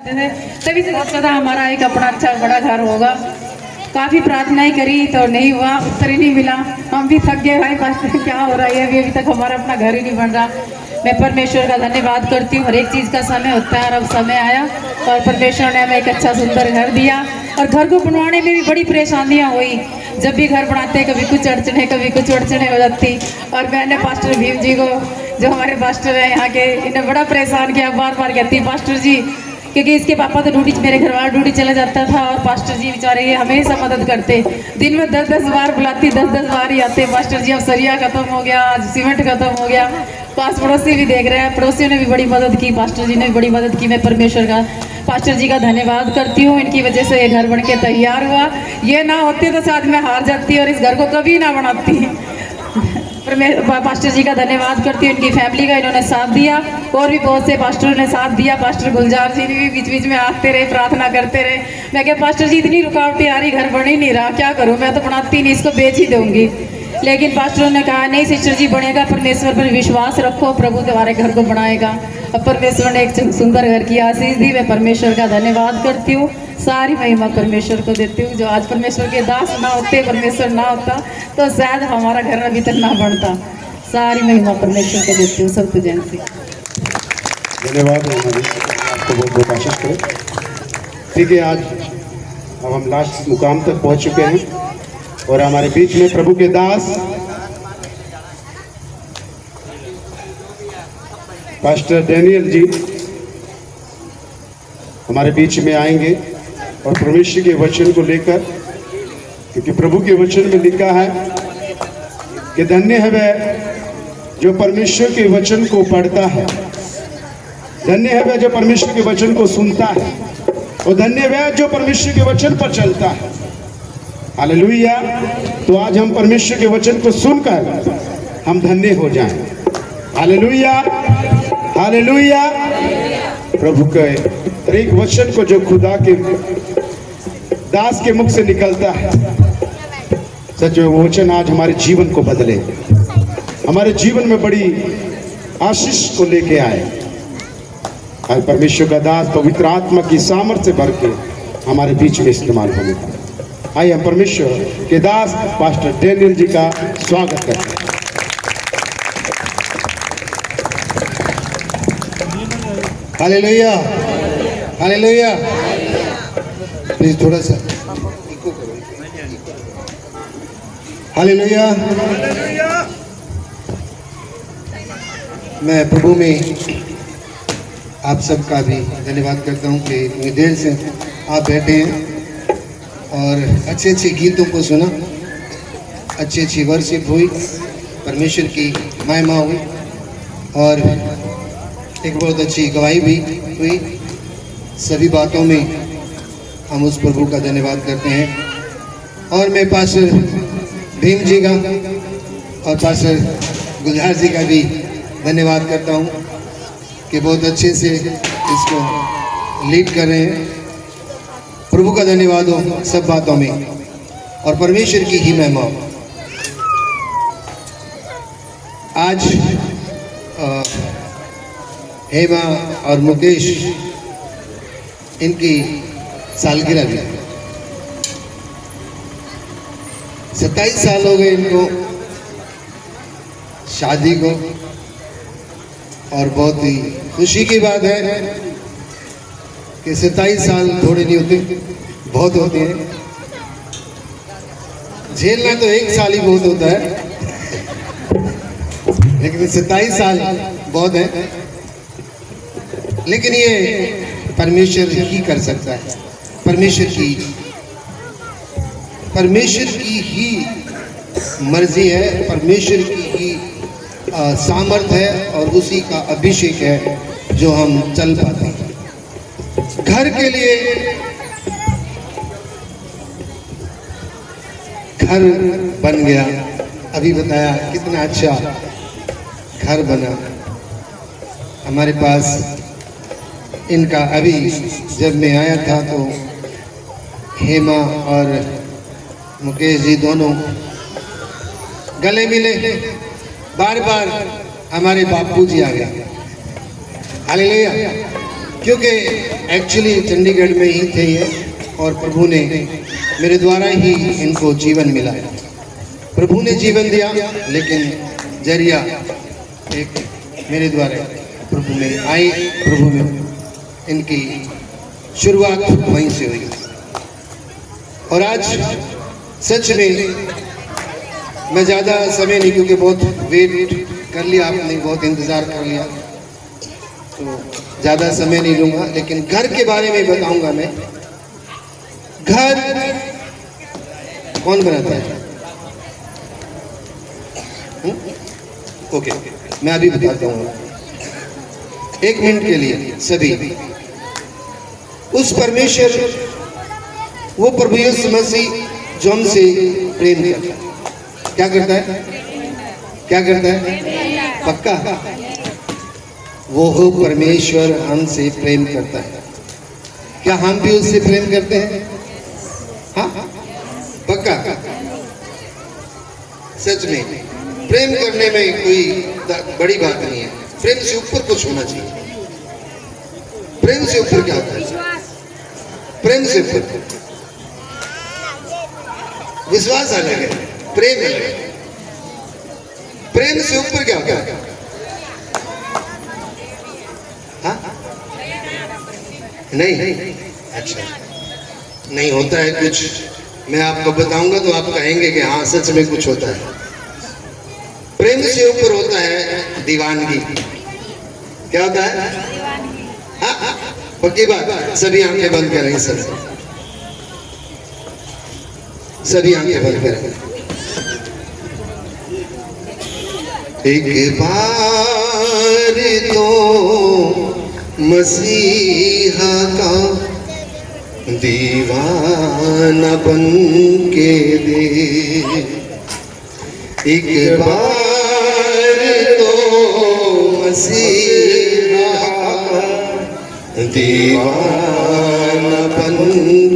तभी से बहुत ज़्यादा हमारा एक अपना अच्छा बड़ा घर होगा। काफ़ी प्रार्थनाएं करी तो नहीं हुआ, उत्तर ही नहीं मिला। हम भी थक गए भाई, पास्टर क्या हो रहा है, अभी तक हमारा अपना घर ही नहीं बन रहा। मैं परमेश्वर का धन्यवाद करती हूँ। हर एक चीज़ का समय होता है और अब समय आया और परमेश्वर ने हमें एक अच्छा सुंदर घर दिया। और घर को बनवाने में भी बड़ी परेशानियाँ हुई। जब भी घर बनाते कभी कुछ अड़चने हो जाती। और मैंने पास्टर भीम जी को, जो हमारे पास्टर हैं यहाँ के, इन्हें बड़ा परेशान किया। बार बार कहती पास्टर जी, क्योंकि इसके पापा तो ड्यूटी, मेरे घर वाला ड्यूटी चला जाता था और पास्टर जी बेचारे ये हमेशा मदद करते। दिन में 10-10 बार बुलाती, 10-10 बार ही आते। पास्टर जी अब सरिया खत्म हो गया, आज सीमेंट खत्म हो गया। पास पड़ोसी भी देख रहे हैं, पड़ोसियों ने भी बड़ी मदद की, पास्टर जी ने भी बड़ी मदद की। मैं परमेश्वर का, पास्टर जी का धन्यवाद करती हूँ। इनकी वजह से ये घर बन के तैयार हुआ। ये ना होते तो शायद मैं हार जाती और इस घर को कभी ना बनाती। पर मैं पास्टर जी का धन्यवाद करती हूँ, इनकी फैमिली का इन्होंने साथ दिया। और भी बहुत से पास्टरों ने साथ दिया। पास्टर गुलजार जी भी बीच बीच में आते रहे, प्रार्थना करते रहे। मैं क्या पास्टर जी इतनी रुकावटें आ रही, घर बन ही नहीं रहा, क्या करूँ, मैं तो बनाती नहीं, इसको बेच ही दूंगी। लेकिन पास्टरों ने कहा नहीं सिस्टर जी बनेगा, परमेश्वर पर विश्वास रखो, प्रभु तुम्हारे घर को बनाएगा। अब परमेश्वर ने एक सुंदर घर की आशीष दी। मैं परमेश्वर का धन्यवाद करती हूँ। सारी महिमा परमेश्वर को देती हूँ। जो आज परमेश्वर के दास ना होते, परमेश्वर ना होता तो शायद हमारा घर अभी तक ना बनता। सारी महिमा परमेश्वर को देती हूँ। सब जैन से धन्यवाद। आपको बहुत बहुत आशीष करें। ठीक है, आज अब हम लास्ट मुकाम तक पहुंच चुके हैं और हमारे बीच में प्रभु के दास पास्टर डैनियल जी हमारे बीच में आएंगे और परमेश्वर के वचन को लेकर, क्योंकि प्रभु के वचन में लिखा है कि धन्य है वह जो परमेश्वर के वचन को पढ़ता है, धन्य है वह जो परमेश्वर के वचन को सुनता है, और धन्य है वह जो परमेश्वर के वचन पर चलता है। हालेलुया। तो आज हम परमेश्वर के वचन को सुनकर हम धन्य हो जाएं। Hallelujah, hallelujah. प्रभु के एक वचन को जो खुदा के दास के मुख से निकलता है, सच वो वचन आज हमारे जीवन को बदले, हमारे जीवन में बड़ी आशीष को लेके आए। आज परमेश्वर का दास पवित्र आत्मा की सामर्थ्य से भर के हमारे बीच में इस्तेमाल होने का। आइए हम परमेश्वर के दास पास्टर डैनियल जी का स्वागत करते हैं। Hallelujah, hallelujah. प्लीज थोड़ा सा हालेलुया। मैं प्रभु में आप सबका भी धन्यवाद करता हूँ कि इतनी देर से आप बैठे हैं और अच्छे अच्छे गीतों को सुना, अच्छी अच्छी वर्शिप हुई, परमेश्वर की महिमा हुई और एक बहुत अच्छी गवाही भी हुई। सभी बातों में हम उस प्रभु का धन्यवाद करते हैं। और मैं पास्टर भीम जी का और पास्टर गुलजार जी का भी धन्यवाद करता हूँ कि बहुत अच्छे से इसको लीड कर रहे हैं। प्रभु का धन्यवाद हो सब बातों में और परमेश्वर की ही महिमा हो। आज हेमा और मुकेश इनकी सालगिरह भी, 27 साल हो गए इनको शादी को। और बहुत ही खुशी की बात है कि 27 साल थोड़े नहीं होते, बहुत होते हैं। झेलना तो 1 साल ही बहुत होता है, लेकिन 27 साल बहुत है। लेकिन ये परमेश्वर ही कर सकता है, परमेश्वर की ही मर्जी है, परमेश्वर की ही सामर्थ है और उसी का अभिषेक है जो हम चल पाते हैं। घर के लिए घर बन गया, अभी बताया कितना अच्छा घर बना हमारे पास। इनका अभी जब मैं आया था तो हेमा और मुकेश जी दोनों गले मिले, बार बार हमारे बापू जी आ गए। हालेलुया। क्योंकि एक्चुअली चंडीगढ़ में ही थे ये और प्रभु ने मेरे द्वारा ही इनको जीवन मिला। प्रभु ने जीवन दिया लेकिन जरिया एक मेरे द्वारा प्रभु में आई, प्रभु में इनकी शुरुआत वहीं से हुई। और आज सच में मैं ज़्यादा समय नहीं, क्योंकि बहुत वेट कर लिया आपने, बहुत इंतज़ार कर लिया, तो ज़्यादा समय नहीं लूँगा। लेकिन घर के बारे में बताऊँगा मैं। घर कौन बनाता है? ओके, मैं अभी बताता हूँ, 1 मिनट के लिए सभी। उस परमेश्वर, वो प्रभु यीशु मसीह जो हमसे प्रेम करता है, क्या करता है? क्या करता है? पक्का? वो हो परमेश्वर हमसे प्रेम करता है। क्या हम भी उससे प्रेम करते हैं? हाँ, पक्का? सच में प्रेम करने में कोई बड़ी बात नहीं है। प्रेम से ऊपर कुछ होना चाहिए। प्रेम से ऊपर क्या होता है? प्रेम से ऊपर विश्वास अलग है, प्रेम अलग है। प्रेम से ऊपर क्या होता है? हाँ? नहीं, अच्छा, नहीं होता है कुछ। मैं आपको बताऊंगा तो आप कहेंगे कि हाँ सच में कुछ होता है। प्रेम से ऊपर होता है दीवानगी। क्या होता है? हाँ, पक्की बात। सभी आंखें बंद करें, सभी आंखें बंद करें। एक बार तो मसीहा का दीवाना बन के दे, एक बार तो मसीहा का दीवाना बन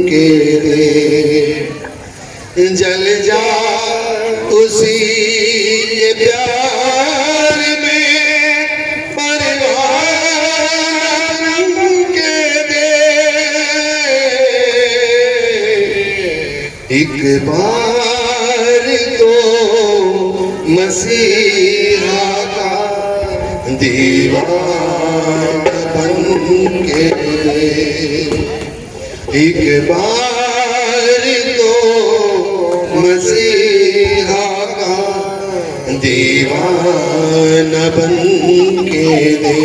के दे, जल जा उसी के प्यार में परवान के दे, एक बार तो मसीहा का दीवाना बन के दे, एक बार तो मसीहा का दीवाना बन के दे,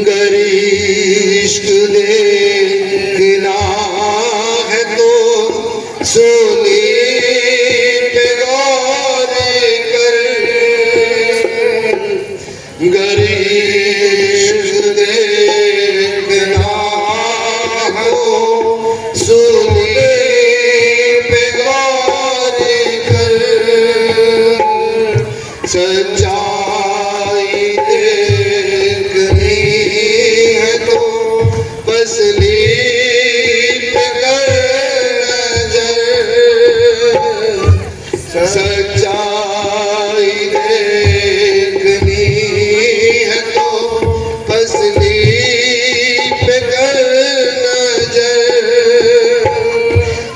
गर इश्क देखना है तो सूली पे गौर कर, गर इश्क देखना है तो सूली सच्चाई देखनी है तो बस लीप कर नजर, सच्चाई देखनी है तो बस लीप कर नजर,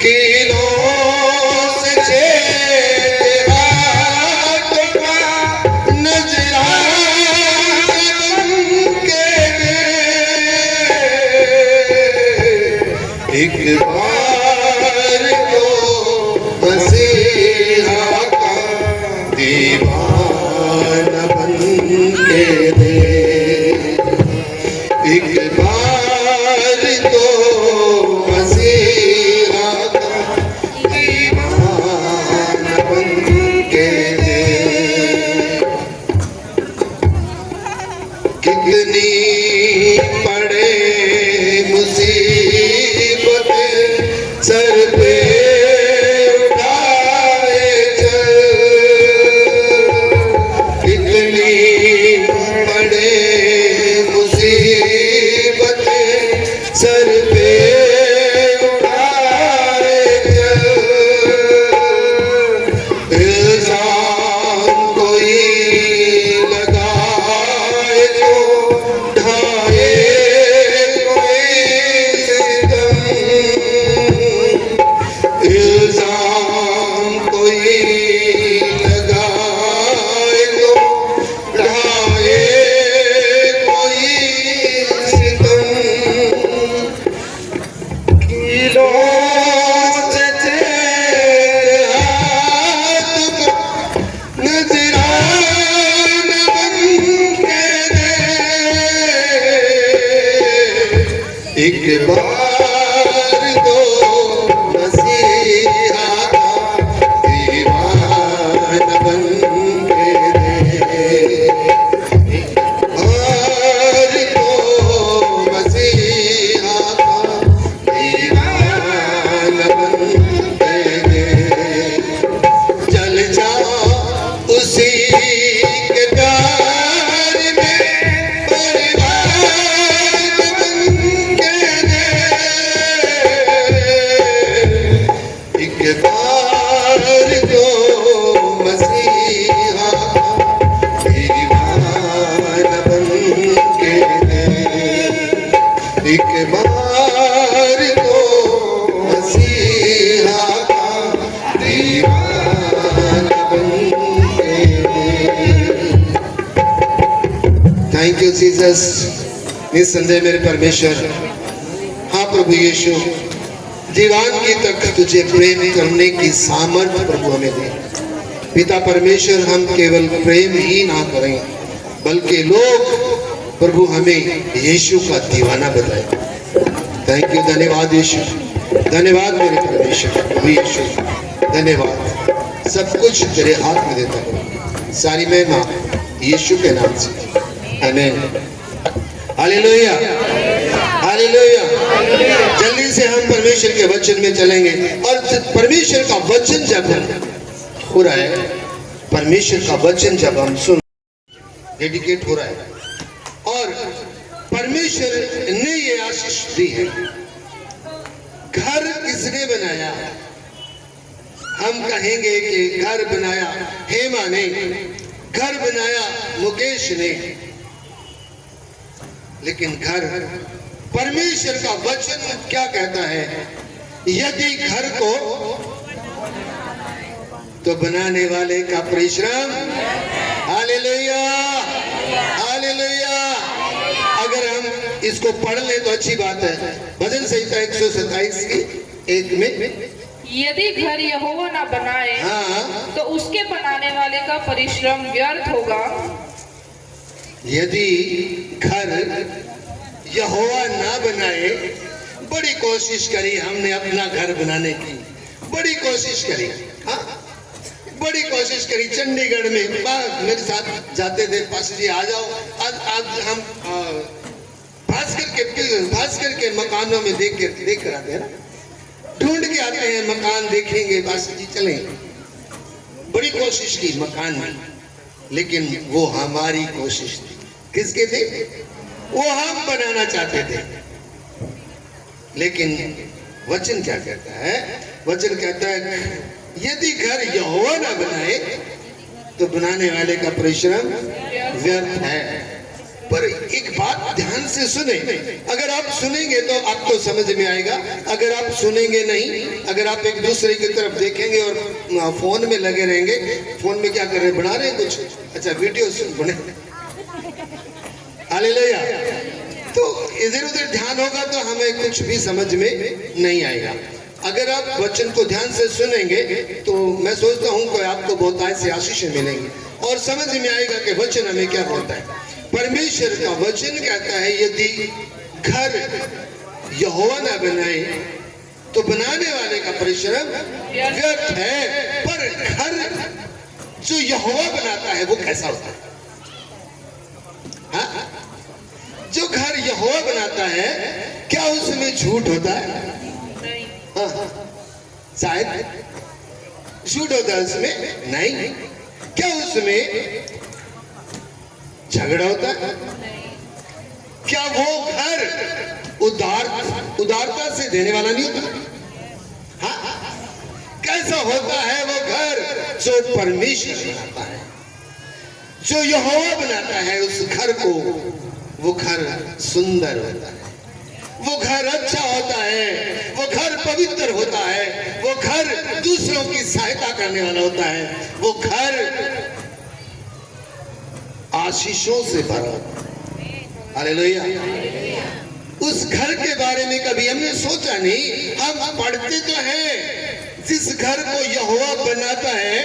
किलों से एक बार तो मसीहा का दीवाना बन के दे, एक बार तो मसीहा का दीवाना बन के दे, कितनी पड़े मुसीबत एक बार तो मसीहा दीवाना बन के दे, एक बार तो मसीहा दीवाना बन के दे, चल जा उसी के प्यार में परवान बन के दे, एक बार तो मसीहा दीवाना बन के दे, एक बार तो मसीहा दीवाना बन के दे। Thank you Jesus. निस्संदेह मेरे परमेश्वर, हाँ प्रभु यीशु, दीवानगी तक तुझे प्रेम करने की सामर्थ्य प्रभु हमें दे। पिता परमेश्वर, हम केवल प्रेम ही ना करें बल्कि लोग प्रभु हमें यीशु का दीवाना बताए। थैंक यू, धन्यवाद यीशु, धन्यवाद मेरे परमेश्वर प्रभु यीशु, धन्यवाद। सब कुछ तेरे हाथ में देता हूँ, सारी महिमा यीशु के नाम से, आमीन। Hallelujah, hallelujah. जल्दी से हम परमेश्वर के वचन में चलेंगे। और परमेश्वर का वचन जब हो रहा है, परमेश्वर का वचन जब हम सुन डेडिकेट हो रहा है, और परमेश्वर ने ये आशीष दी है। घर किसने बनाया? हम कहेंगे कि घर बनाया हेमा ने, घर बनाया मुकेश ने, लेकिन घर, परमेश्वर का वचन क्या कहता है? यदि घर को तो बनाने वाले का परिश्रम, हालेलुया, हालेलुया। अगर हम इसको पढ़ ले तो अच्छी बात है। भजन संहिता 127 की 1 में, यदि घर यहोवा ना बनाए हाँ, तो उसके बनाने वाले का परिश्रम व्यर्थ होगा। यदि घर यहोवा ना बनाए, बड़ी कोशिश करी हमने अपना घर बनाने की, बड़ी कोशिश करी, हाँ, बड़ी कोशिश करी। चंडीगढ़ में मेरे साथ जाते थे, पास जी आ जाओ, आज हम भास्कर के मकानों में देख कर आते हैं ना, ढूंढ के आते हैं मकान, देखेंगे बस जी चले। बड़ी कोशिश की मकान में, लेकिन वो हमारी कोशिश थी। किसके थे? वो हम बनाना चाहते थे। लेकिन वचन क्या कहता है? वचन कहता है यदि घर यहोवा ना बनाए तो बनाने वाले का परिश्रम व्यर्थ है। पर एक बात ध्यान से सुने, अगर आप सुनेंगे तो आपको समझ में आएगा। अगर आप सुनेंगे नहीं, अगर आप एक दूसरे की तरफ देखेंगे और फोन में लगे रहेंगे, फोन में क्या कर रहे, बना रहे कुछ, अच्छा वीडियो बने, हालेलुया, तो इधर उधर ध्यान होगा तो हमें कुछ भी समझ में नहीं आएगा। अगर आप वचन को ध्यान से सुनेंगे तो मैं सोचता हूँ कि आपको बहुत ऐसी आशीषें मिलेंगी और समझ में आएगा कि वचन हमें क्या बोलता है। परमेश्वर का वचन कहता है यदि घर यहोवा ना बनाए तो बनाने वाले का परिश्रम व्यर्थ है। पर घर जो यहोवा बनाता है वो कैसा होता है? हाँ? जो घर यहोवा बनाता है क्या उसमें झूठ होता है? हाँ, शायद झूठ होता है उसमें? नहीं। क्या उसमें झगड़ा होता है? क्या वो घर उदारता से देने वाला नहीं होता? हाँ, कैसा होता है वो घर जो परमेश्वर बनाता है, जो यहोवा बनाता है उस घर को, वो घर सुंदर होता है, वो घर अच्छा होता है, वो घर पवित्र होता है, वो घर दूसरों की सहायता करने वाला होता है, वो घर आशीषों से भरा होता है। हालेलुया। उस घर के बारे में कभी हमने सोचा नहीं। हम पढ़ते तो हैं जिस घर को यहोवा बनाता है,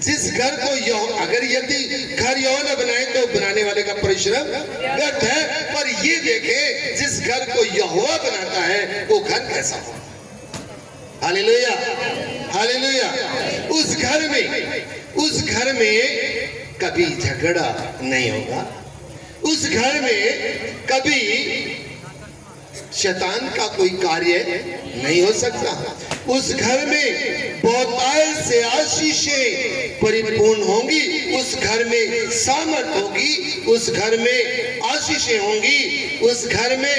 जिस जिस घर को अगर यदि घर यहोवा न बनाए तो बनाने वाले का परिश्रम व्यर्थ है, पर ये देखें जिस घर को यहोवा बनाता है वो घर कैसा हो। Hallelujah, hallelujah. उस घर में कभी झगड़ा नहीं होगा, उस घर में कभी शैतान का कोई कार्य नहीं हो सकता, उस घर में बहुतायत से आशीषें परिपूर्ण होंगी, उस घर में सामर्थ होगी, उस घर में आशीषें होंगी, उस घर में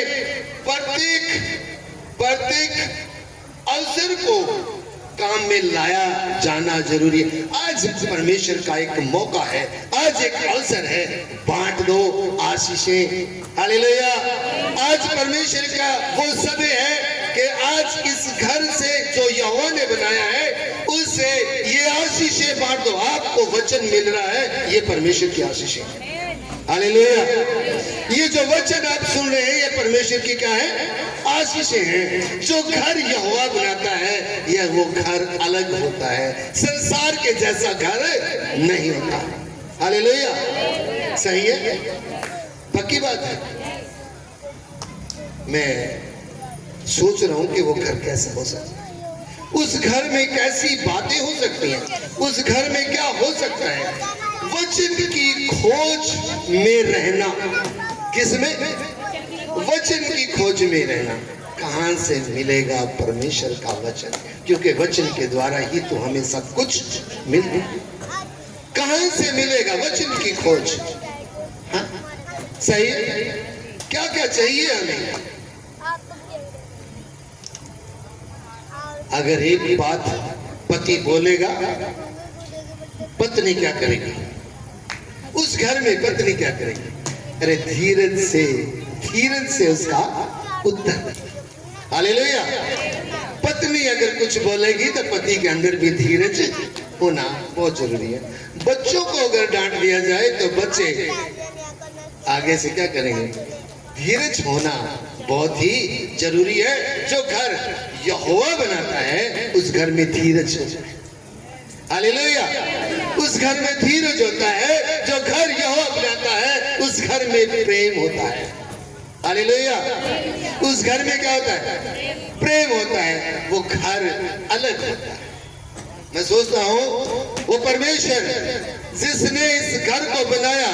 प्रत्येक अवसर को काम में लाया जाना जरूरी है। आज परमेश्वर का एक मौका है, आज एक अवसर है, बांट दो आशीषें। हालेलुया। आज परमेश्वर का वो समय है कि आज इस घर से जो यहोवा ने बनाया है उससे ये आशीषें बांट दो। आपको वचन मिल रहा है, ये परमेश्वर की आशीषें है। हालेलुया। ये जो वचन आप सुन रहे हैं ये परमेश्वर की क्या है? आशीषें हैं। जो घर यहोवा बनाता है यह वो घर अलग होता है, संसार के जैसा घर नहीं होता। हालेलुया। सही है, पक्की बात है। मैं सोच रहा हूं कि वो घर कैसा हो सकता है, उस घर में कैसी बातें हो सकती हैं, उस घर में क्या हो सकता है। वचन की खोज में रहना। किसमें? वचन की खोज में रहना। कहां से मिलेगा परमेश्वर का वचन? क्योंकि वचन के द्वारा ही तो हमें सब कुछ मिले। कहां से मिलेगा? वचन की खोज। हाँ? सही है। क्या क्या चाहिए हमें? अगर एक बात पति बोलेगा, पत्नी क्या करेगी? उस घर में पत्नी क्या करेगी? अरे धीरज से उसका उत्तर। हालेलुया। पत्नी अगर कुछ बोलेगी तो पति के अंदर भी धीरज होना बहुत जरूरी है। बच्चों को अगर डांट दिया जाए तो बच्चे आगे से क्या करेंगे? धीरज होना बहुत ही जरूरी है। जो घर यहोवा बनाता है उस घर में धीरज होता है। हालेलुया। उस घर में धीरज होता है। जो घर यहोवा बनाता है उस घर में प्रेम होता है। हालेलुया। उस घर में क्या होता है? प्रेम होता है। वो घर अलग होता है। मैं सोचता हूं वो परमेश्वर जिसने इस घर को बनाया,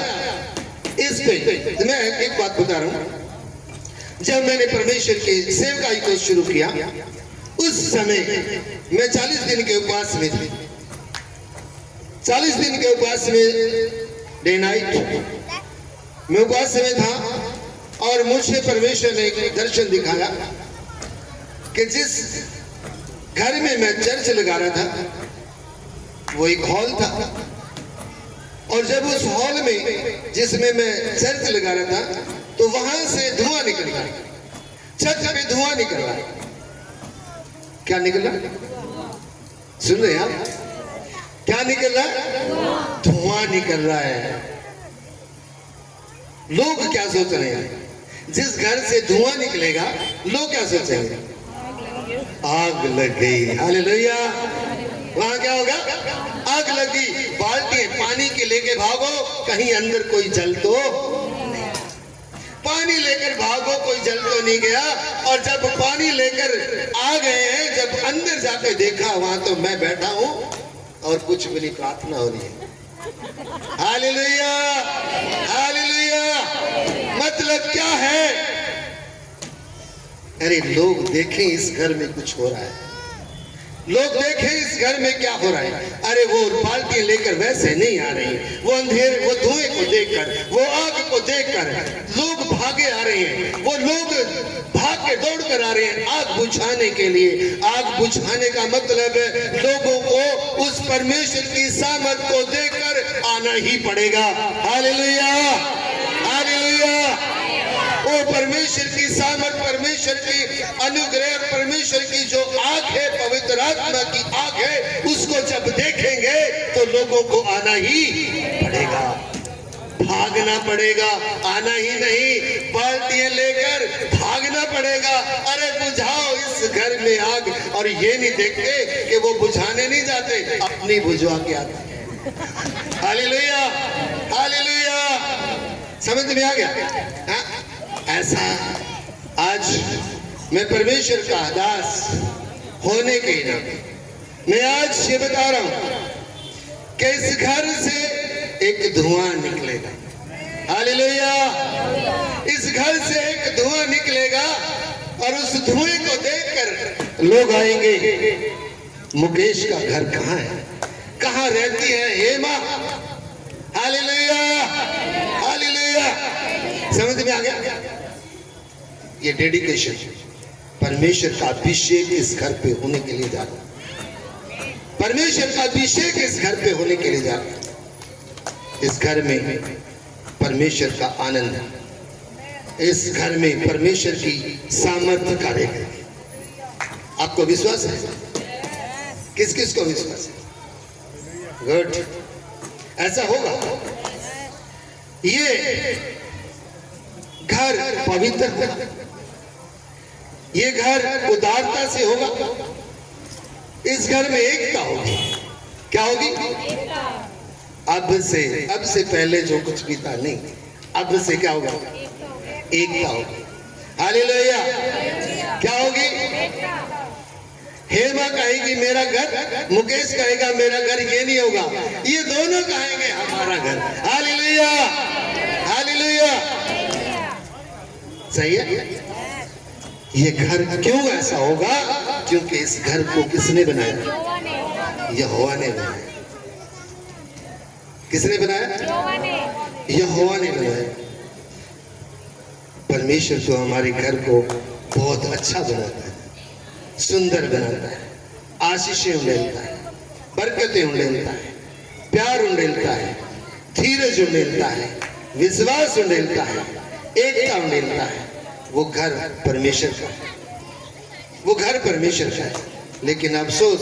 इस पे मैं एक बात बता रहा हूं। जब मैंने परमेश्वर की सेवकाई को शुरू किया उस समय मैं 40 दिन के उपवास में थे। 40 दिन के उपवास में डे नाइट मैं उपवास में था और मुझे परमेश्वर ने एक दर्शन दिखाया कि जिस घर में मैं चर्च लगा रहा था वो एक हॉल था, और जब उस हॉल में जिसमें मैं चर्च लगा रहा था तो वहां से धुआं निकल रहा, छत पे धुआं निकल रहा। क्या निकल रहा? सुन रहे हैं आप? क्या निकल रहा है? धुआं निकल रहा है। लोग क्या सोच रहे हैं? जिस घर से धुआं निकलेगा लोग क्या सोचेंगे? आग लग गई। हालेलुया। वहां क्या होगा? आग लगी। बाल्टी पानी के लेके भागो, कहीं अंदर कोई जल तो पानी लेकर भागो, कोई जल तो नहीं गया। और जब पानी लेकर आ गए हैं, जब अंदर जाके देखा वहां तो मैं बैठा हूं और कुछ भी नहीं, प्रार्थना हो रही है। Hallelujah, hallelujah. मतलब क्या है? अरे लोग देखें इस घर में कुछ हो रहा है, लोग देखें इस घर में क्या हो रहा है। अरे वो बाल्टी लेकर वैसे नहीं आ रही, वो अंधेरे, वो धुएं को देखकर, वो आग को देखकर लोग भागे आ रहे हैं। वो लोग भाग के दौड़ कर आ रहे हैं आग बुझाने के लिए। आग बुझाने का मतलब है लोगों को उस परमेश्वर की सामर्थ को देखकर आना ही पड़ेगा। Hallelujah, hallelujah. वो परमेश्वर की सामर्थ, परमेश्वर की अनुग्रह, परमेश्वर की जो आग है, पवित्र आत्मा की आग है, उसको जब देखेंगे तो लोगों को आना ही पड़ेगा, भागना पड़ेगा, आना ही नहीं, बाल्टियां लेकर भागना पड़ेगा। अरे बुझाओ इस घर में आग। और ये नहीं देखते कि वो बुझाने नहीं जाते, अपनी बुझवा के आते हैं। Hallelujah, hallelujah. समझ में आ गया? हाँ? ऐसा आज मैं परमेश्वर का दास होने के नाते मैं आज ये बता रहा हूं कि इस घर से एक धुआं निकलेगा। हालेलुया। इस घर से एक धुआं निकलेगा और उस धुएं को देखकर लोग आएंगे, मुकेश का घर कहाँ है, कहाँ रहती है हेमा। Hallelujah, hallelujah. समझ में आ गया? ये डेडिकेशन परमेश्वर का अभिषेक इस घर पे होने के लिए जा रहा है। परमेश्वर का अभिषेक इस घर पे होने के लिए जा रहा है। इस घर में परमेश्वर का आनंद है। इस घर में परमेश्वर की सामर्थ्य कार्य करेगी। आपको विश्वास है? किस किस को विश्वास है? गुड। ऐसा होगा। ये घर पवित्र होगा, ये घर उदारता से होगा, इस घर में एकता होगी। क्या होगी? अब से पहले जो कुछ भी था नहीं, अब से क्या होगा? एकता होगी। हालेलुया। क्या होगी? हेमा कहेगी मेरा घर, मुकेश कहेगा मेरा घर। ये नहीं होगा, ये दोनों कहेंगे हमारा घर। Hallelujah, hallelujah. सही है? ये घर क्यों ऐसा होगा? क्योंकि इस घर को किसने बनाया? यहोवा ने बनाया। किसने बनाया? यहोवा ने बनाया। परमेश्वर तो हमारे घर को बहुत अच्छा बनाता है, सुंदर बनाता है, आशीषें उंडेलता है, बरकतें उंडेलता है, प्यार उंडेलता है, धीरज उंडेलता है, विश्वास उंडेलता है, एकता उंडेलता है। वो घर परमेश्वर का है, वो घर परमेश्वर का है। लेकिन अफसोस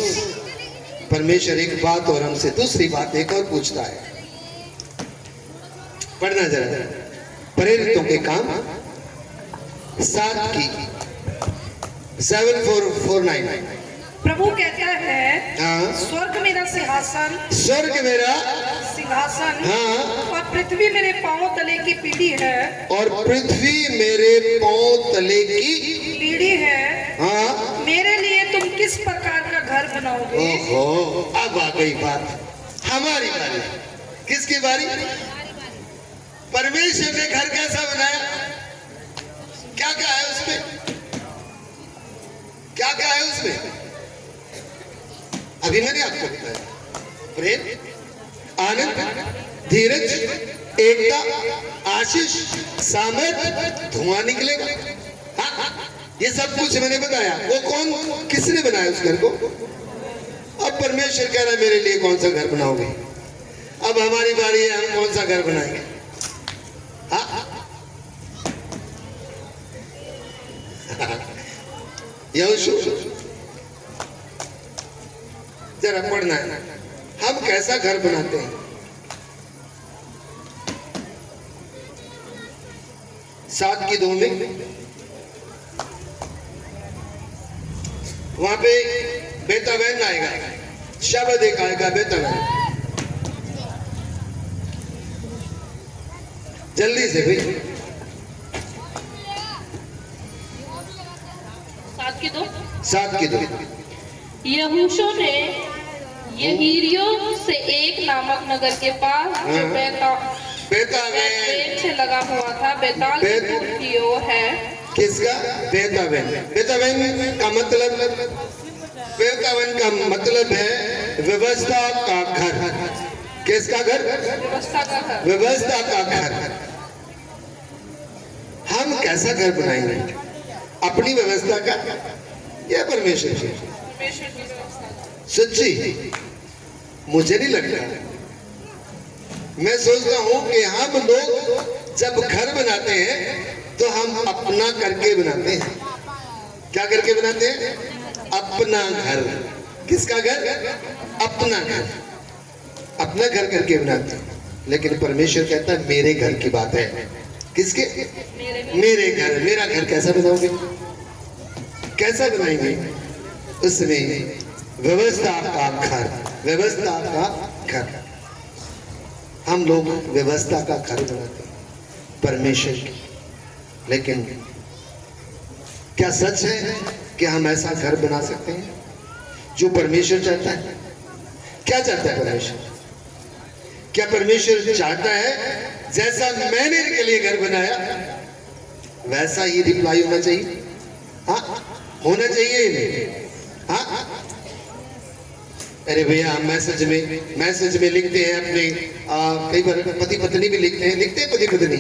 परमेश्वर एक बात और हमसे दूसरी बात एक और पूछता है। पढ़ना जरा प्रेरितों के काम 7:449। प्रभु कहता है, हाँ, स्वर्ग मेरा सिंहासन, स्वर्ग मेरा सिंहासन, हाँ, और पृथ्वी मेरे पांव तले की पीढ़ी है, और पृथ्वी मेरे पांव तले की पीढ़ी है। हाँ। मेरे लिए तुम किस प्रकार का घर बनाओगे? ओहो, अब आ गई बात। हमारी बारी। किसकी बारी? परमेश्वर ने घर कैसा बनाया? क्या क्या है उसमें? क्या क्या है उसमें? अभी मैंने आपको बताया। प्रेम, आनंद, धीरज, एकता, आशीष, सामर्थ्य, धुआं निकलेगा। हाँ, ये सब कुछ मैंने बताया। वो कौन, किसने बनाया उस घर को? अब परमेश्वर कह रहा है मेरे लिए कौन सा घर बनाओगे? अब हमारी बारी है, हम कौन सा घर बनाएंगे? हाँ, यहोशू जरा पढ़ना है। हम कैसा घर बनाते हैं? 7:2 में वहां पे बेतावैन आएगा, शब्द एक आएगा बेतावैन। जल्दी से भाई। 7:2। यहोशू ने यहीरियों से एक नामक नगर के पास जो बेतावेन से लगा हुआ था, बेताल की पूर्व की ओर है। किसका? बेतावेन। बेतावेन का मतलब, बेतावेन का मतलब है व्यवस्था का घर। किसका घर? व्यवस्था का घर। व्यवस्था का घर। हम कैसा घर बनाएंगे? अपनी व्यवस्था का या परमेश्वर की? परमेश्वर की व्यवस्था। सच्ची मुझे नहीं लगता। मैं सोचता हूं कि हम लोग जब घर बनाते हैं तो हम अपना करके बनाते हैं। क्या करके बनाते हैं? अपना घर। किसका घर? अपना घर। अपना घर करके बनाते हैं। लेकिन परमेश्वर कहता है मेरे घर की बात है। किसके? मेरे घर। मेरा घर कैसा बनाओगे? कैसा बनाएंगे? उसमें व्यवस्था का घर। व्यवस्था का घर। हम लोग व्यवस्था का घर बनाते हैं परमेश्वर की, लेकिन क्या सच है कि हम ऐसा घर बना सकते हैं जो परमेश्वर चाहता है? क्या चाहता है परमेश्वर? क्या परमेश्वर चाहता है जैसा मैंने इनके लिए घर बनाया वैसा ही रिप्लाई होना चाहिए? हाँ, होना चाहिए ही नहीं? हाँ, अरे भैया हम मैसेज में लिखते हैं अपने, कई बार पति पत्नी भी लिखते हैं पति पत्नी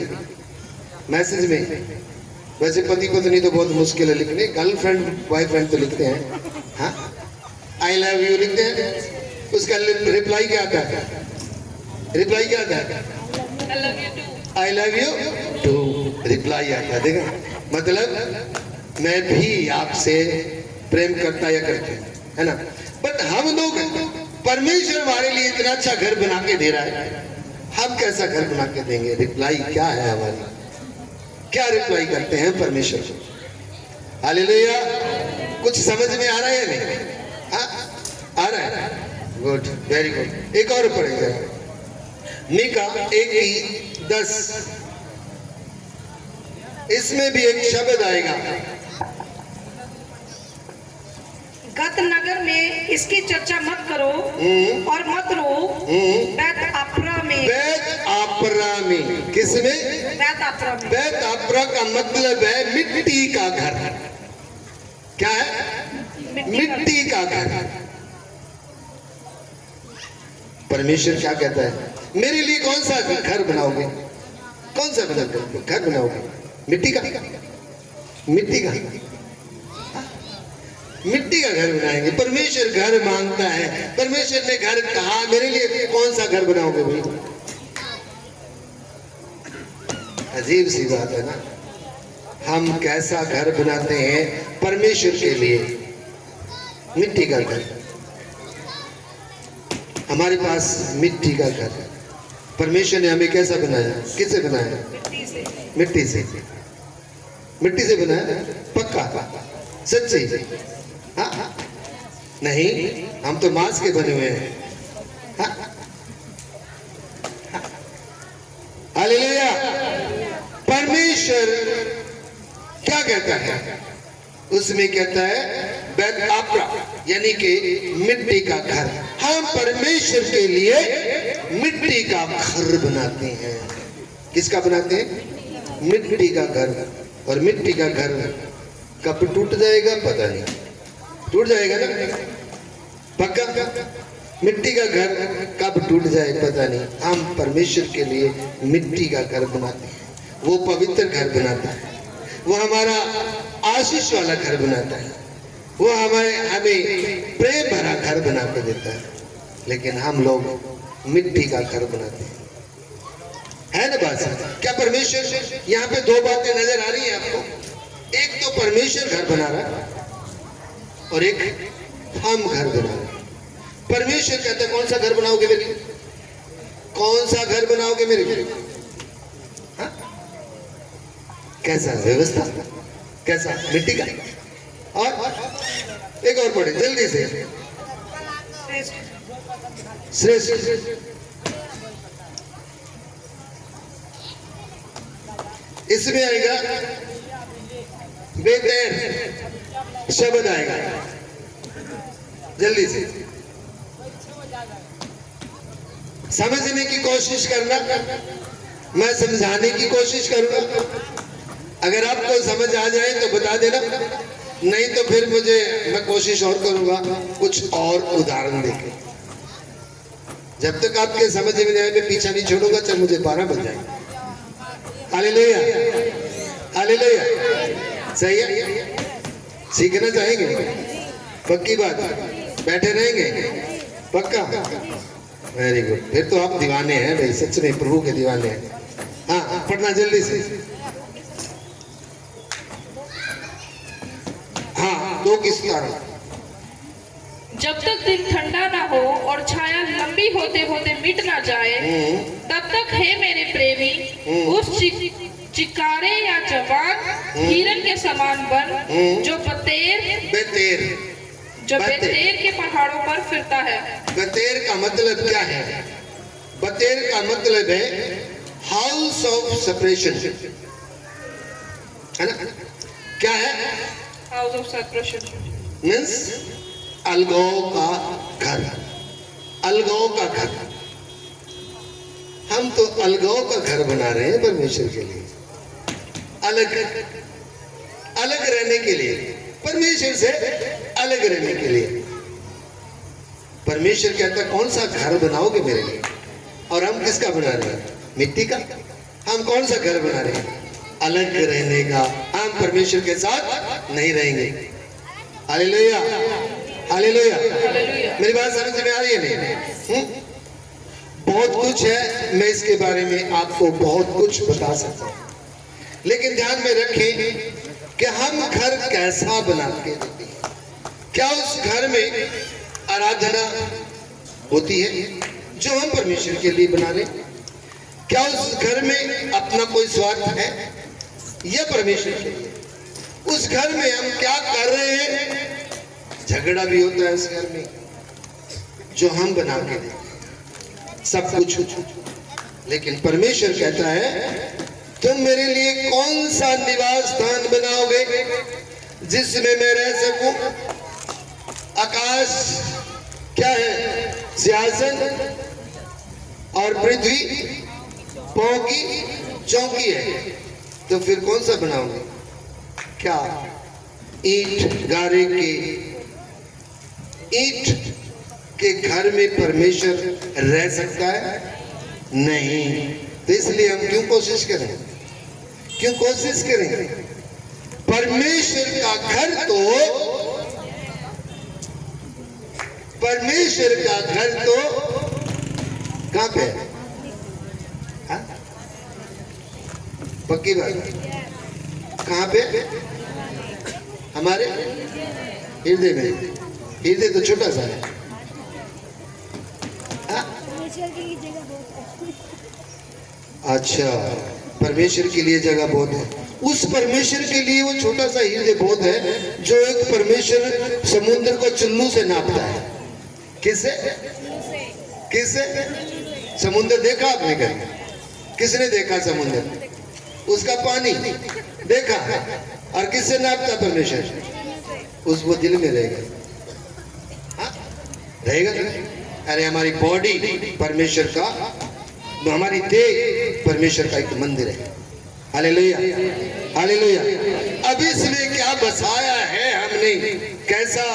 मैसेज में। वैसे पति पत्नी तो बहुत मुश्किल है लिखने, गर्लफ्रेंड बॉयफ्रेंड तो लिखते हैं। हाँ, आई लव यू लिखते हैं, उसका रिप्लाई क्या आता है? रिप्लाई क्या आता है? I love you too reply आता है। देखा, मतलब मैं भी आपसे प्रेम करता या करते है ना। बट हम लोग, परमेश्वर हमारे लिए इतना अच्छा घर बना के दे रहा है, हम कैसा घर बना के देंगे? रिप्लाई क्या है हमारी? क्या रिप्लाई करते हैं परमेश्वर को? हालेलुया। कुछ समझ में आ रहा है नहीं? आ रहा है? Good, very good. एक और पढ़ेंगे, मीका 1:10। इसमें भी एक शब्द आएगा, गत नगर में इसकी चर्चा मत करो और मत रो। बैत आपरा में। बैत आपरा में, किसमें? बैत आपरा में। बैत आपरा का मतलब है मिट्टी का घर। क्या है? मिट्टी का घर। परमेश्वर क्या कहता है? मेरे लिए कौन सा घर बनाओगे? कौन सा घर बनाओगे? मिट्टी का? मिट्टी का? मिट्टी का घर बनाएंगे। परमेश्वर घर मांगता है। परमेश्वर ने घर कहा, मेरे लिए कौन सा घर बनाओगे भाई? अजीब सी बात है ना। हम कैसा घर बनाते हैं परमेश्वर के लिए? मिट्टी का घर। हमारे पास मिट्टी का घर है। परमेश्वर ने हमें कैसा बनाया? किससे बनाया? मिट्टी से। मिट्टी से बनाया? पक्का? सच्ची? हाँ? नहीं, हम तो मांस के बने हुए हैं। हाँ? हालेलुया। परमेश्वर क्या कहता है? उसमें कहता है बैत आपरा, यानी कि मिट्टी का घर। हम परमेश्वर के लिए मिट्टी का घर बनाते हैं। किसका बनाते हैं? मिट्टी का घर। और मिट्टी का घर कब टूट जाएगा पता नहीं। टूट जाएगा ना, पक्का। मिट्टी का घर कब टूट जाए पता नहीं। हम परमेश्वर के लिए मिट्टी का घर बनाते हैं। वो पवित्र घर बनाता है, वो हमारा आशीष वाला घर बनाता है, वो हमें प्रेम भरा घर बना के देता है। लेकिन हम लोग मिट्टी का घर बनाते हैं, है ना बात? क्या परमेश्वर, यहाँ पे दो बातें नजर आ रही है आपको? एक तो परमेश्वर घर बना रहा है और एक हम घर बना रहे हैं। परमेश्वर कहता है कौन सा घर बनाओगे मेरे लिए? कौन सा घर बनाओगे मेरे लिए? हाँ? कैसा व्यवस्था? कैसा? मिट्टी का? और एक और पढ़े जल्दी से, श्रेष्ठ। इसमें आएगा बेतेर शब्द आएगा, जल्दी से समझने की कोशिश करना, मैं समझाने की कोशिश करूंगा। अगर आपको समझ आ जाए तो बता देना, नहीं तो फिर मैं कोशिश और करूंगा कुछ और उदाहरण देके। जब तक आपके समझ में जाए मैं पीछा नहीं छोड़ूंगा, चाहे मुझे 12 बज जाए। Hallelujah, hallelujah. सही है? सीखना चाहेंगे? पक्की बात? बैठे रहेंगे? पक्का? Very good. फिर तो आप दीवाने हैं भाई, सच में प्रभु के दीवाने हैं। हाँ, पढ़ना जल्दी से। हाँ, 2 किस कारण? जब तक दिन ठंडा ना हो और छाया लंबी होते होते मिट ना जाए, तब तक हे मेरे प्रेमी उस चिकारे या जवान हिरन के समान बन जो बेतेर के पहाड़ों पर फिरता है। बेतेर का मतलब क्या है? बतेर का मतलब है हाउस ऑफ सेपरेशन, है ना? क्या है? हाउस ऑफ सेपरेशन मीन्स अलगाव का घर, अलगाव का घर। हम तो अलगाव का घर बना रहे हैं परमेश्वर के लिए, अलग अलग रहने के लिए, परमेश्वर से अलग रहने के लिए। परमेश्वर कहता है कौन सा घर बनाओगे मेरे लिए? और हम किसका बना रहे हैं? मिट्टी का। हम कौन सा घर बना रहे हैं? अलग रहने का। हम परमेश्वर के साथ नहीं रहेंगे। Hallelujah, hallelujah. मेरी बात समझ में आ रही है नहीं? बहुत कुछ है, मैं इसके बारे में आपको बहुत कुछ बता सकता हूँ, लेकिन ध्यान में रखें कि हम घर कैसा बनाते हैं। क्या उस घर में आराधना होती है जो हम परमेश्वर के लिए बना रहे? क्या उस घर में अपना कोई स्वार्थ है या परमेश्वर के लिए? उस घर में हम क्या कर रहे हैं? झगड़ा भी होता है उस घर में जो हम बना के देते सब कुछ, लेकिन परमेश्वर कहता है तुम मेरे लिए कौन सा निवास स्थान बनाओगे जिसमें मैं रह सकूं? आकाश क्या है? सिंहासन, और पृथ्वी पांव की चौकी है। तो फिर कौन सा बनाओगे? क्या ईंट गारे के, ईंट के घर में परमेश्वर रह सकता है? नहीं। तो इसलिए हम क्यों कोशिश करें? क्यों कोशिश करें? परमेश्वर का घर तो, परमेश्वर का घर तो कहां पे है? हा? पक्की बात, कहां पे? हमारे हृदय में। हृदय तो छोटा सा है। अच्छा, परमेश्वर के लिए जगह बहुत है। उस परमेश्वर के लिए वो छोटा सा हृदय बहुत है जो एक परमेश्वर समुद्र को चुल्लू से नापता है। किससे? किससे? समुद्र देखा आपने कहीं? किसने देखा समुद्र? उसका पानी देखा। और किससे नापता परमेश्वर? उस वो दिल में रहेगा, रहेगा। अरे हमारी बॉडी परमेश्वर का, हमारी देह परमेश्वर का एक मंदिर है। Hallelujah, hallelujah. अब इसमें क्या बसाया है हमने? कैसा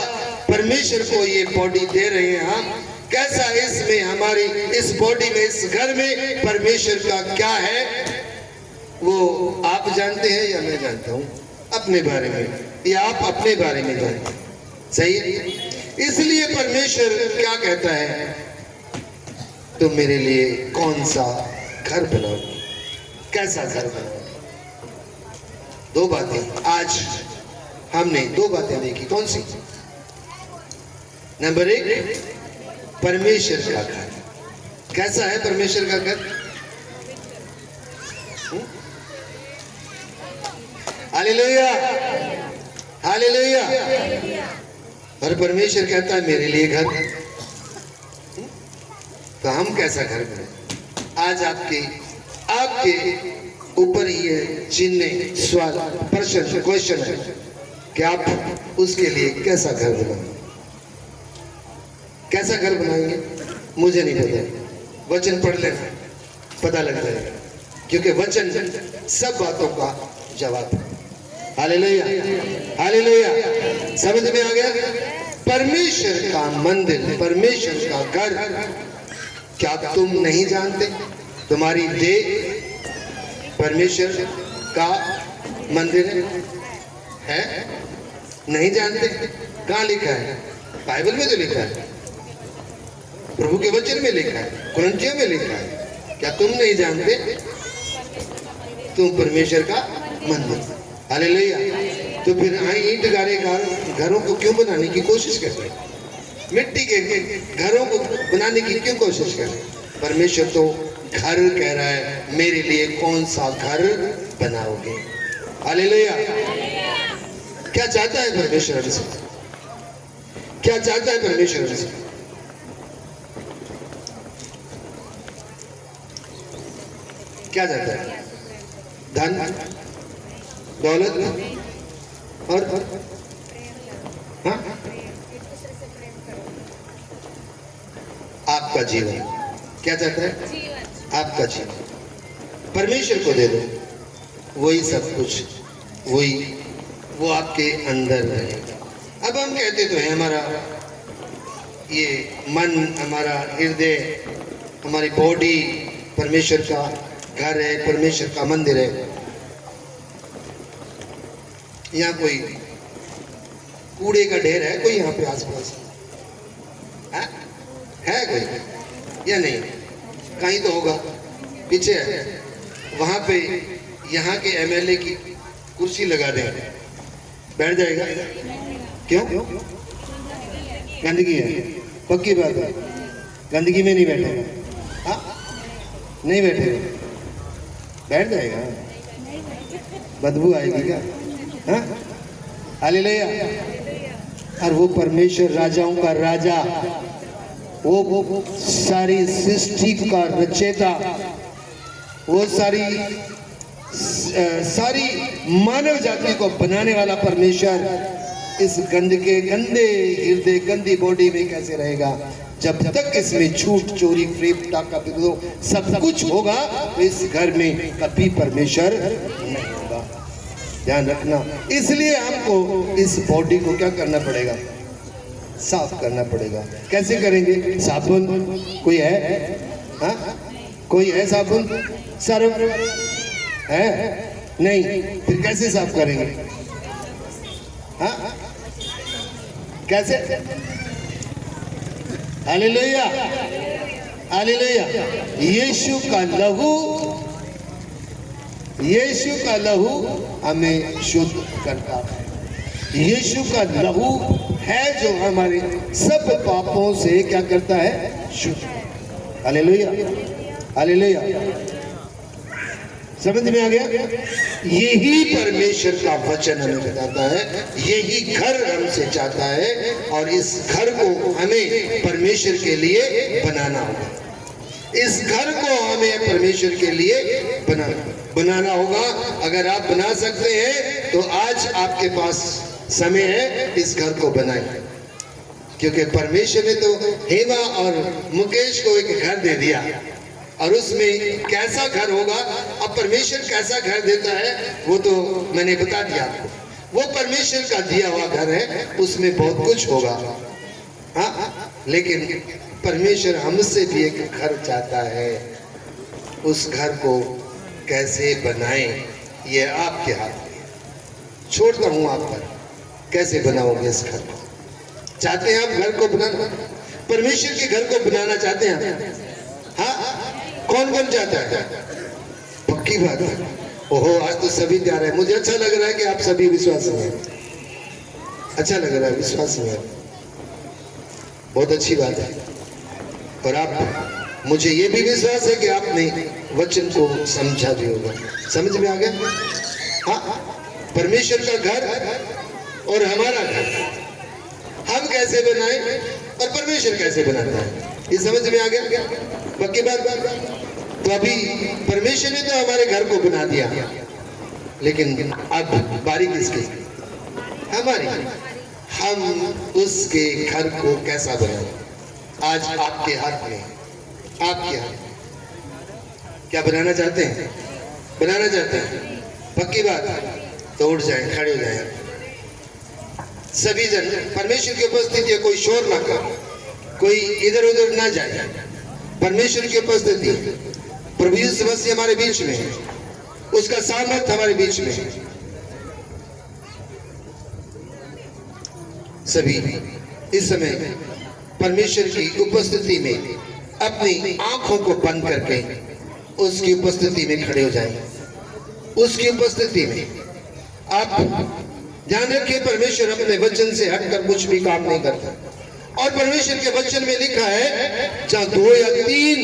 परमेश्वर को ये बॉडी दे रहे हैं हम? कैसा इसमें हमारी इस बॉडी में, इस घर में परमेश्वर का क्या है? वो आप जानते हैं या मैं जानता हूँ अपने बारे में, या आप अपने बारे में जानते हैं? सही है। इसलिए परमेश्वर क्या कहता है? तुम मेरे लिए कौन सा घर बनाओगे? कैसा घर बनाओगे? दो बातें आज हमने, दो बातें देखी। कौन सी? नंबर एक, परमेश्वर का घर। कैसा है परमेश्वर का घर? Hallelujah, hallelujah. और परमेश्वर कहता है मेरे लिए घर। तो हम कैसा घर बनाए? आज आपके ऊपर ये चिन्ह, सवाल, प्रश्न, क्वेश्चन है कि आप उसके लिए कैसा घर बनाएंगे? कैसा घर बनाएंगे? मुझे नहीं पता। वचन पढ़ लेना, पता लग जाएगा, क्योंकि वचन सब बातों का जवाब है। Hallelujah, hallelujah. समझ में आ गया? परमेश्वर का मंदिर, परमेश्वर का घर, क्या तुम नहीं जानते? तुम्हारी देह परमेश्वर का मंदिर है? नहीं जानते? कहाँ लिखा है? बाइबल में तो लिखा है, प्रभु के वचन में लिखा है, कुरिन्थियों में लिखा है। क्या तुम नहीं जानते तुम परमेश्वर का मंदिर? हालेलुया। तो फिर ईंट गारे घरों को क्यों बनाने की कोशिश कर रहे हैं? मिट्टी के घरों को बनाने की क्यों कोशिश कर रहे हैं? परमेश्वर तो घर कह रहा है, मेरे लिए कौन सा घर बनाओगे? हालेलुया। क्या चाहता है परमेश्वर हमसे? क्या चाहता है परमेश्वर हमसे? क्या चाहता है? धन, दौलत और हाँ? आपका जीवन क्या चाहता है? आपका जीवन परमेश्वर को दे दो, वही सब कुछ, वही वो आपके अंदर रहेगा। अब हम कहते तो हैं हमारा ये मन, हमारा हृदय, हमारी बॉडी परमेश्वर का घर है, परमेश्वर का मंदिर है। यहाँ कोई कूड़े का ढेर है कोई यहाँ पे आसपास है कोई या नहीं? कहीं तो होगा, पीछे है, वहां पे यहाँ के एमएलए की कुर्सी लगा दें, बैठ जाएगा? क्यों? गंदगी है, पक्की बात है, गंदगी में नहीं बैठेगा। हाँ, नहीं बैठेगा, बैठ जाएगा, बदबू आएगी क्या? हाँ, हालेलुया। और वो परमेश्वर राजाओं का राजा, वो सारी सृष्टि का रचयिता, वो सारी मानव जाति को बनाने वाला परमेश्वर इस गंदे हृदय, गंदी बॉडी में कैसे रहेगा? जब तक इसमें झूठ, चोरी, प्रेम, ताकत सब कुछ होगा तो इस घर में कभी परमेश्वर नहीं होगा। ध्यान रखना। इसलिए हमको इस बॉडी को क्या करना पड़ेगा? साफ करना पड़ेगा। कैसे करेंगे? साबुन कोई है? हाँ, कोई है साबुन? सर्फ है? नहीं, फिर कैसे साफ करेंगे? हाँ, कैसे? Hallelujah, hallelujah. यीशु का लहू हमें शुद्ध करता है। यीशु का लहू है जो हमारे सब पापों से क्या करता है? शुद्ध। Hallelujah, hallelujah. समझ में आ गया? यही परमेश्वर का वचन हमें बताता है, यही घर हमसे चाहता है, और इस घर को हमें परमेश्वर के लिए बनाना होगा। इस घर को हमें परमेश्वर के लिए बनाना होगा। अगर आप बना सकते हैं तो आज आपके पास समय है, इस घर को बनाएं। क्योंकि परमेश्वर ने तो हेमा और मुकेश को एक घर दे दिया, और उसमें कैसा घर होगा, अब परमेश्वर कैसा घर देता है वो तो मैंने बता दिया आपको। वो परमेश्वर का दिया हुआ घर है, उसमें बहुत कुछ होगा। हाँ, लेकिन परमेश्वर हमसे भी एक घर चाहता है। उस घर को कैसे बनाएं ये आपके हाथ में, छोड़ता हूं आप पर। कैसे बनाओगे इस घर को? चाहते हैं आप घर को बनाना? परमेश्वर के घर को बनाना चाहते हैं? हाँ, कौन कौन चाहता है? पक्की बात है। ओहो, आज तो सभी तैयार है। मुझे अच्छा लग रहा है कि आप सभी विश्वासी हैं। अच्छा लग रहा है, विश्वासी हैं, बहुत अच्छी बात है। और आप, मुझे ये भी विश्वास है कि आपने वचन को समझा भी होगा। समझ में आ गया? हाँ, परमेश्वर का घर और हमारा घर हम कैसे बनाए और परमेश्वर कैसे बनाता है, ये समझ में आ गया? पक्की बात। तो अभी परमेश्वर ने तो हमारे घर को बना दिया, लेकिन अब बारी किसकी? हमारी। हम उसके घर को कैसा बनाए? आज आपके हाथ में, आपके हाथ। क्या बनाना चाहते हैं? बनाना चाहते हैं? पक्की बात। तो उठ जाएं, खड़े हो जाएं सभी जन। परमेश्वर की उपस्थिति है, कोई शोर ना कर, कोई इधर उधर ना जाए। परमेश्वर की उपस्थिति, प्रभु यीशु मसीह हमारे बीच में है, उसका सामर्थ्य हमारे बीच में है। सभी इस समय परमेश्वर की उपस्थिति में अपनी आंखों को बंद करके उसकी उपस्थिति में खड़े हो जाएं। उसकी उपस्थिति में आप ध्यान रखिए, परमेश्वर अपने वचन से हटकर कुछ भी काम नहीं करता। और परमेश्वर के वचन में लिखा है, जहां 2 या 3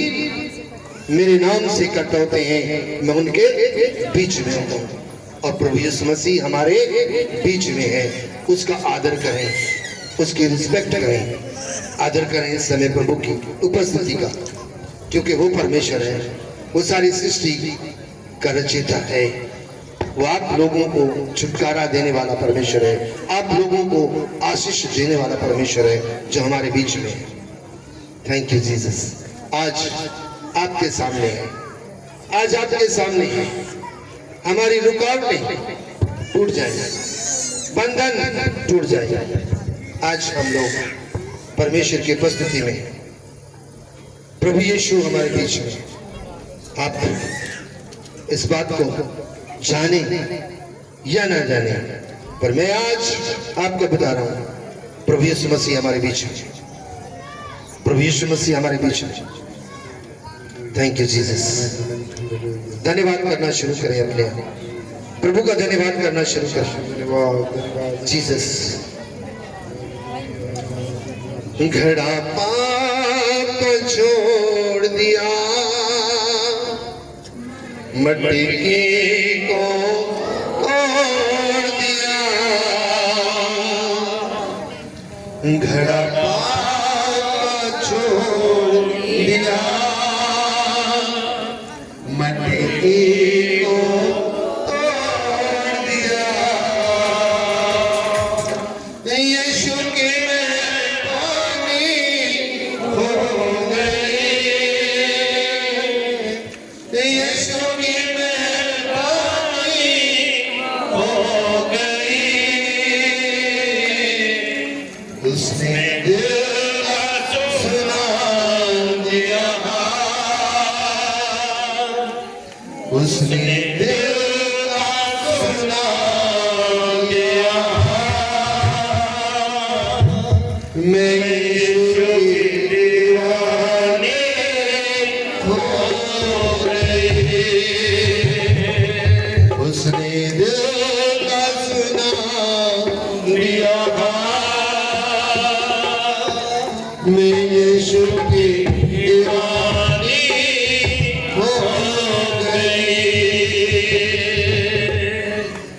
मेरे नाम से इकट्ठा होते हैं, मैं उनके बीच में होता हूं। और प्रभु यीशु मसीह हमारे बीच में है। उसका आदर करें, उसकी रिस्पेक्ट करें, आदर करें इस समय प्रभु की उपस्थिति का, क्योंकि वो परमेश्वर है। वो सारी सृष्टि का रचयिता है। वो आप लोगों को छुटकारा देने वाला परमेश्वर है, आप लोगों को आशीष देने वाला परमेश्वर है जो हमारे बीच में है। Thank you Jesus. आज आपके सामने है, आज आपके सामने है। हमारी रुकावटें टूट जाए, बंधन टूट जाए। आज हम लोग परमेश्वर की उपस्थिति में, प्रभु यीशु हमारे बीच में। आप इस बात को जाने या ना जाने, पर मैं आज आपको बता रहा हूं, प्रभु यीशु मसीह हमारे बीच में, प्रभु यीशु मसीह हमारे बीच में। Thank you Jesus. धन्यवाद करना शुरू करें, अपने प्रभु का धन्यवाद करना शुरू करें। जीसस। घड़ा पाप छोड़ दिया, मट्टी को तोड़ दिया। घड़ा पाप छोड़ दिया, मट्टी को तोड़ दिया। यीशु की मेहरबानी हो गई, यीशु की मेहरबानी हो गई। उसने दिल का सुना दिया, उसने दिल का सुना दिया। मैं यीशु की दीवानी हो गई, उसने दिल का सुना दिया। मैं यीशु की दीवानी हो गई।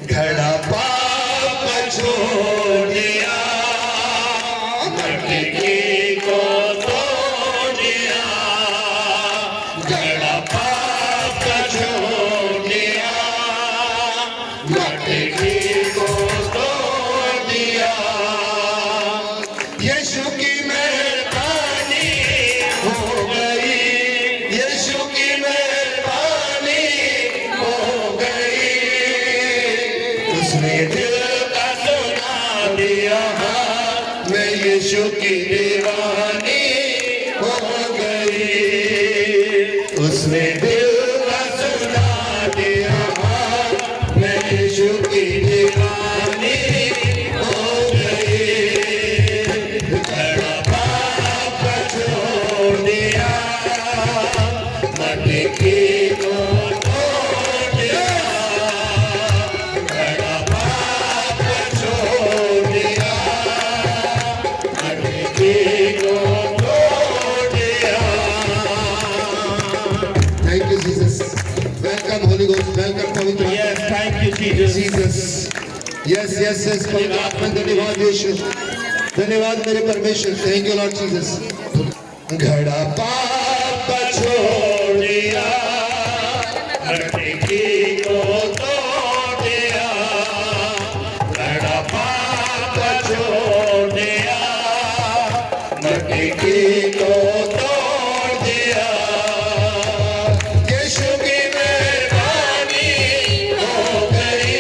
घड़ा पाप छोड़ दिया, मटकी को तोड़ दिया। घड़ा पाप छोड़ दिया, मटकी को तोड़ दिया। यीशु की मेहरबानी हो गई, यीशु की मेहरबानी हो गई। उसने दिल का सुना दिया, मैं यीशु की दीवानी हो गई। उसने दिल का सुना दिया, मैं यीशु की दीवानी हो गई। घड़ा पाप छोड़ दिया, मटकी को तोड़ दिया। घड़ा पाप छोड़ दिया, मटकी को तोड़ दिया। Thank you Jesus. Welcome Holi ghost, welcome पवित्र आत्मा। Yes, thank you, Jesus. Jesus. Yes yes yes पवित्र आत्मा, धन्यवाद यीशु, धन्यवाद मेरे परमेश्वर। Thank you Lord Jesus. घड़ा पाप छोड़ दिया, मटकी को तोड़ दिया। घड़ा पाप छोड़ दिया, मटकी को तोड़ दिया। यीशु की मेहरबानी हो गई,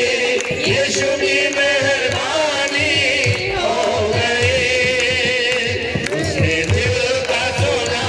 यीशु की मेहरबानी हो गई। उसने दिल का सुना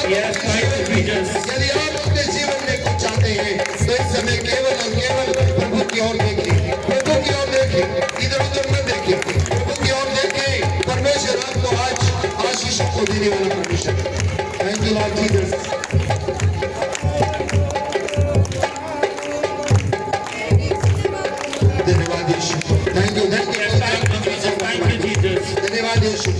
यदि आप अपने जीवन में कुछ चाहते हैं तो इस समय केवल और केवल प्रभु की ओर देखें, प्रभु की ओर देखें, इधर उधर न देखें, प्रभु की ओर देखें। परमेश्वर आपको आज आशीष को देने वाला परमेश्वर। Thank you Lord Jesus. धन्यवाद यीशु। थैंक यू धन्यवाद यीशु।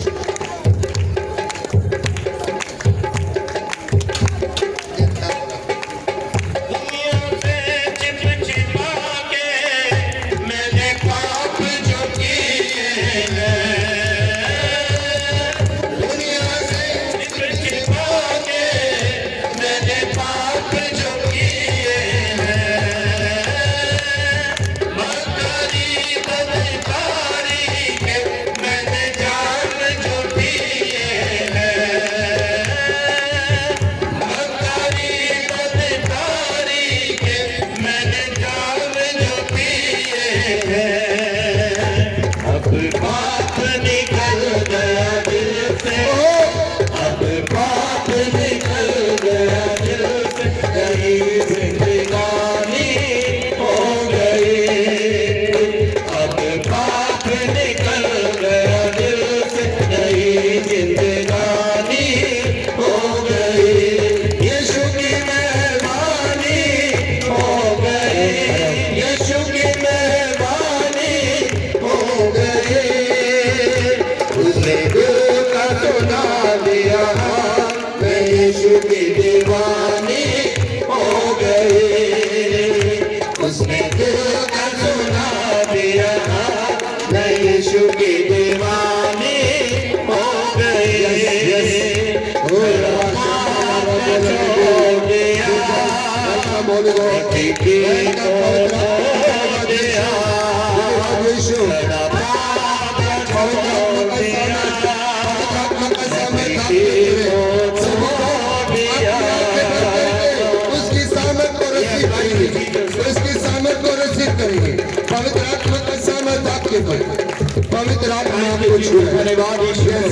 पवित्र आत्मा आपको छूए। धन्यवाद ईश्वर।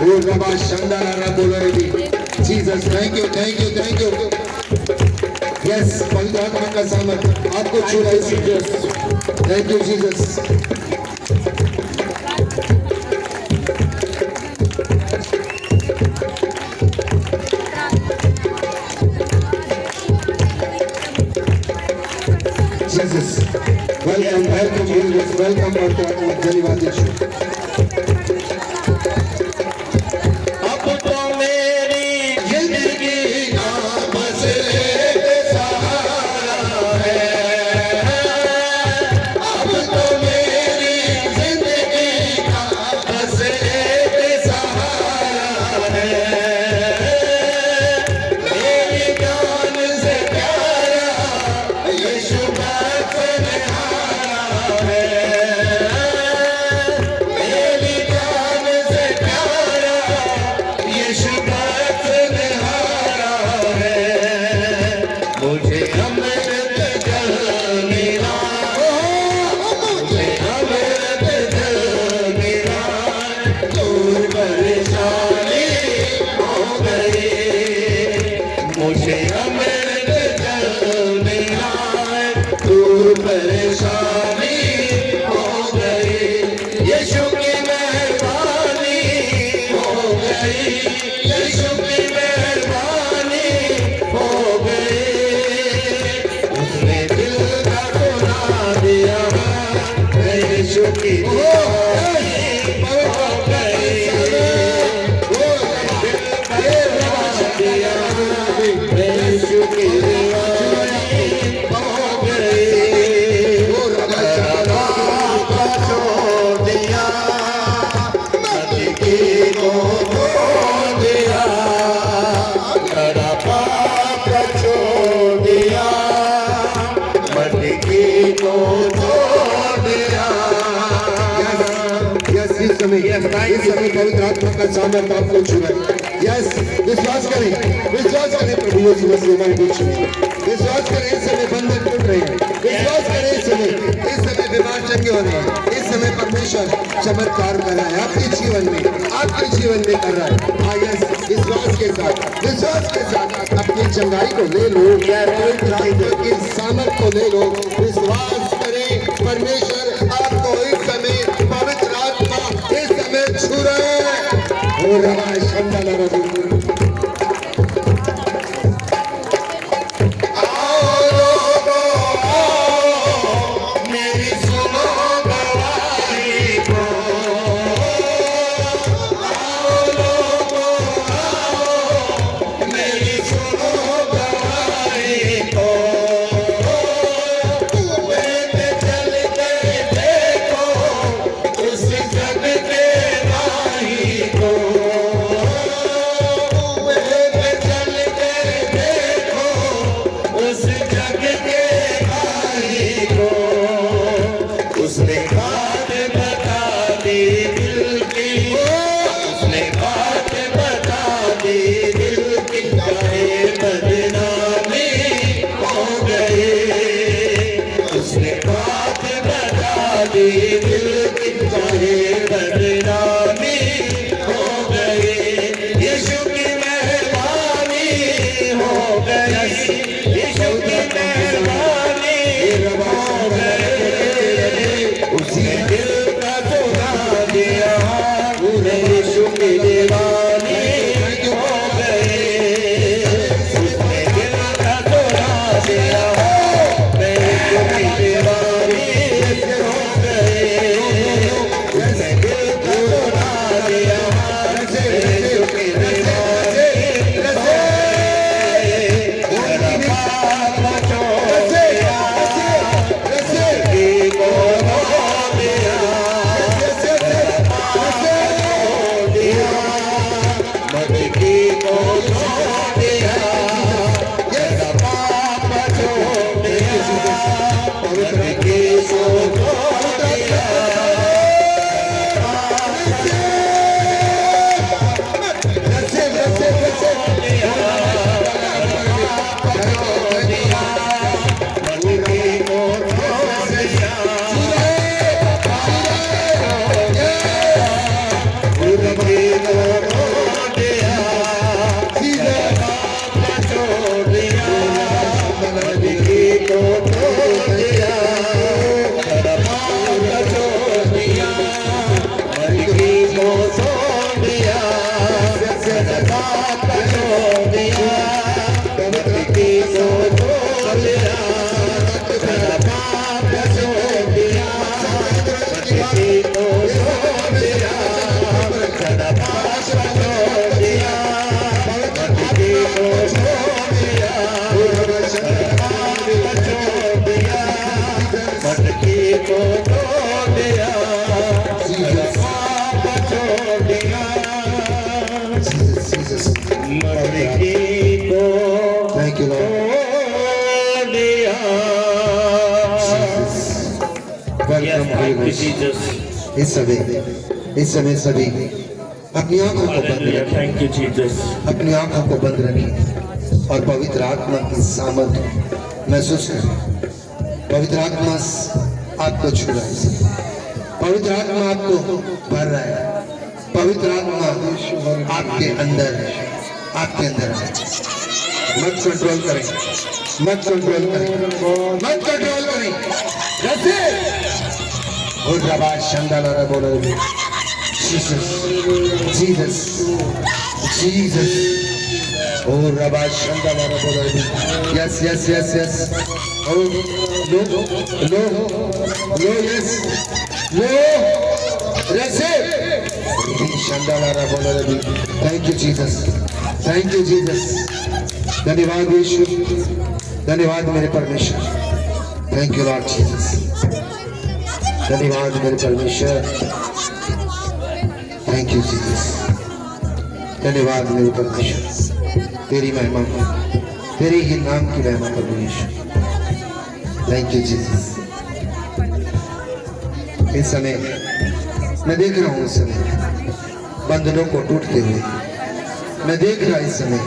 वो रबा शंदारा बोलो रे Jesus. Thank you thank you thank you. Yes, पवित्र आत्मा का सामर्थ आपको छू रहा है Jesus. Thank you Jesus. Jesus, welcome, welcome, Jesus, welcome, धन्यवाद यीशु। अब तो मेरी जिंदगी का बस एक सहारा है, अब तो मेरी जिंदगी का बस एक सहारा है, मेरी जान से प्यारा यीशु पवित्र आत्मा का सामर्थ आपको छुए। यस, विश्वास करें प्रभु यीशु मसीह हमारे बीच में। विश्वास करें इस समय बंधन टूट रहे हैं। विश्वास करें इस समय बीमार चंगे हो रहे हैं। इस समय परमेश्वर परमेश्वर चमत्कार कर रहा है आपके जीवन में, आपके जीवन में कर रहा है। आइए विश्वास के साथ अपनी चंगाई को ले लो, पवित्र आत्मा की सामर्थ को ले लो। विश्वास करें, परमेश्वर आपको इस समय पवित्र आत्मा इस समय छू रहा है। ओ रवा Shanda Ravi Thank you, Lord. Welcome, Holy Ghost. इस समय सभी अपनी आंखों को बंद रखें। Thank you Jesus. अपनी आंखों को बंद रखें और पवित्र आत्मा की सामर्थ महसूस करें। पवित्र आत्मा आपको छू रहा है, पवित्र आत्मा आपको भर रहा है, पवित्र आत्मा आपके अंदर है, आपके अंदर है। मत कंट्रोल करें, मत कंट्रोल करें, मत कंट्रोल करें। जैसे और रबाज शंदाला बोलो जीसस जीसस जीसस और रबाज शंदाला बोलो यस यस यस यस और लो लो लो यस लो receive शंदाला बोलो। Thank you Jesus, thank you Jesus. धन्यवाद यीशु, धन्यवाद मेरे परमेश्वर। थैंक यू लॉर्ड जीसस, धन्यवाद मेरे परमेश्वर। थैंक यू जीसस, धन्यवाद मेरे परमेश्वर। तेरी महिमा हो, तेरे ही नाम की महिमा प्रभु यीशु। Thank you Jesus. इस समय मैं देख रहा हूँ, इस समय बंधनों को टूटते हुए मैं देख रहा, इस समय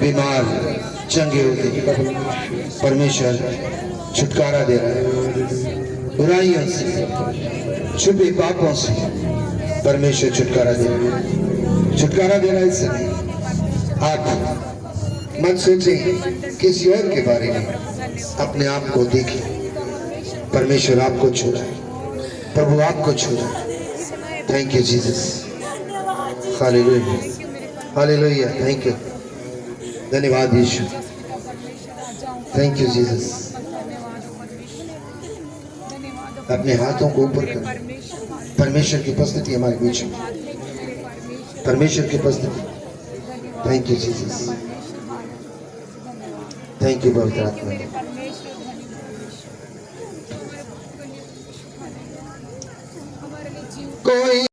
बीमार चंगे होते परमेश्वर छुटकारा दे रहा है। बुराइयों से, छुपे पापों से परमेश्वर छुटकारा दे रहा है। छुटकारा दे रहा है इससे नहीं। आप मत सोचें किसी और के बारे में, अपने आप को देखें। परमेश्वर आपको छू रहा है, प्रभु आपको छू रहा है। Thank you Jesus, hallelujah, hallelujah, thank you, धन्यवाद यीशु, थैंक यू जीसस। अपने हाथों को ऊपर कर, परमेश्वर की उपस्थिति हमारे बीच में, परमेश्वर की उपस्थिति। Thank you Jesus, thank you पवित्र आत्मा। कोई